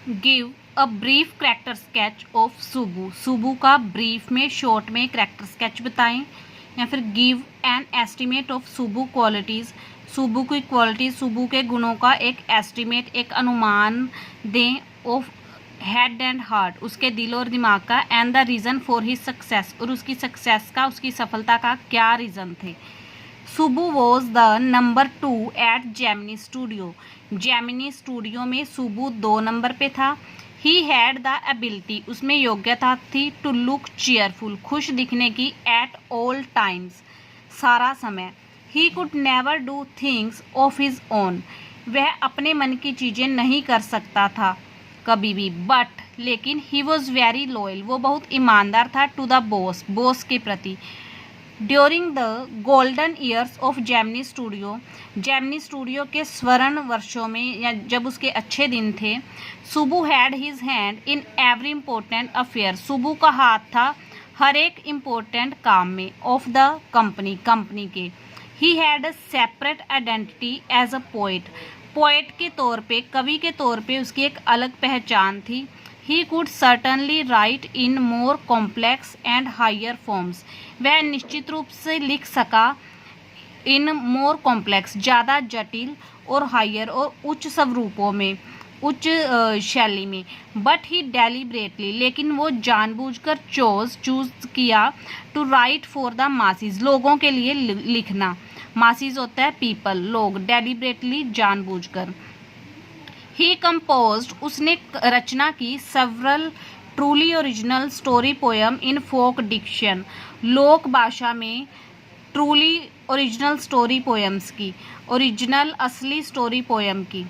Give a brief character sketch of Subbu. Subbu का brief में short में करैक्टर स्केच बताएं। या फिर give an estimate of Subbu qualities. Subbu की क्वालिटीज, सुबू के गुणों का एक एस्टिमेट, एक अनुमान दें ऑफ हेड एंड हार्ट, उसके दिल और दिमाग का, and the reason for his success, और उसकी सक्सेस का, उसकी सफलता का क्या रीज़न थे। Subbu was the number 2 at Gemini Studio. Gemini Studio में सुबू 2 नंबर पे था। ही हैड द एबिलिटी, उसमें योग्यता थी, टू लुक चीयरफुल, खुश दिखने की, एट ऑल टाइम्स, सारा समय। He could never do things of his own, वह अपने मन की चीज़ें नहीं कर सकता था कभी भी, बट लेकिन ही वॉज वेरी लॉयल, वो बहुत ईमानदार था, टू द बॉस, बॉस के प्रति। During the golden years of Gemini Studio, Gemini studio के स्वर्ण वर्षों में, या जब उसके अच्छे दिन थे, Subbu had his hand in every important affair, Subbu का हाथ था हर एक इम्पोर्टेंट काम में, ऑफ द कंपनी, कंपनी के। He had a separate identity as a poet, poet के तौर पे, कवि के तौर पे उसकी एक अलग पहचान थी। He could certainly write in more complex and higher forms, वह निश्चित रूप से लिख सका इन मोर कॉम्प्लेक्स, ज़्यादा जटिल, और हायर, और उच्च स्वरूपों में, उच्च शैली में। बट ही डेलिब्रेटली, लेकिन वो जानबूझकर चूज किया, to write for the masses, लोगों के लिए लिखना। मासीज होता है पीपल, लोग, डेलिब्रेटली, जानबूझकर। ही कंपोज्ड, उसने रचना की, several truly original story poem in folk diction, लोक भाषा में ट्रूली ओरिजिनल स्टोरी पोएम्स की, ओरिजिनल असली स्टोरी पोयम की,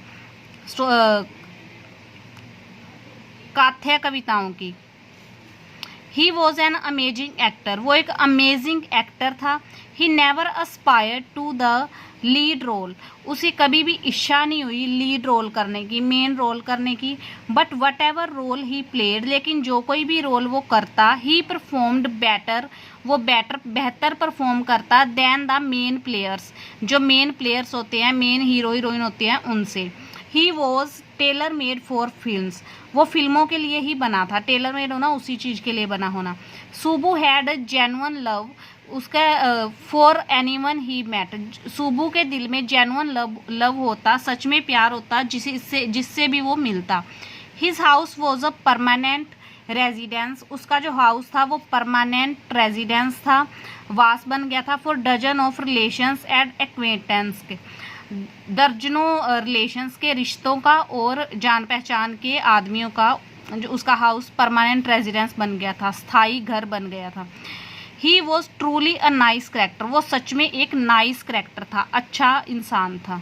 काथ्य कविताओं की। He was an amazing actor, वो एक अमेजिंग एक्टर था। He never aspired to the lead role, उसे कभी भी इच्छा नहीं हुई लीड रोल करने की, मेन रोल करने की। बट वट एवर रोल ही प्लेड, लेकिन जो कोई भी रोल वो करता, ही परफॉर्म्ड बेटर, वो बेहतर परफॉर्म करता, देन द मेन प्लेयर्स, जो मेन प्लेयर्स होते हैं, मेन हीरो हीरोइन होते हैं, उनसे। He was tailor made for films, वो फिल्मों के लिए ही बना था, टेलर मेड होना, उसी चीज़ के लिए बना होना। सुबू हैड जेन्युइन लव, उसका for anyone he met, Subu के दिल में जेन्युइन लव होता, सच में प्यार होता, जिससे भी वो मिलता। His house was a permanent residence, उसका जो हाउस था वो परमानेंट रेजिडेंस था, वास बन गया था, for dozen of relations and acquaintance के, दर्जनों रिलेशंस के, रिश्तों का और जान पहचान के आदमियों का, जो उसका हाउस परमानेंट रेजिडेंस बन गया था, स्थायी घर बन गया था। He was truly a nice character, वो सच में एक नाइस करेक्टर था, अच्छा इंसान था।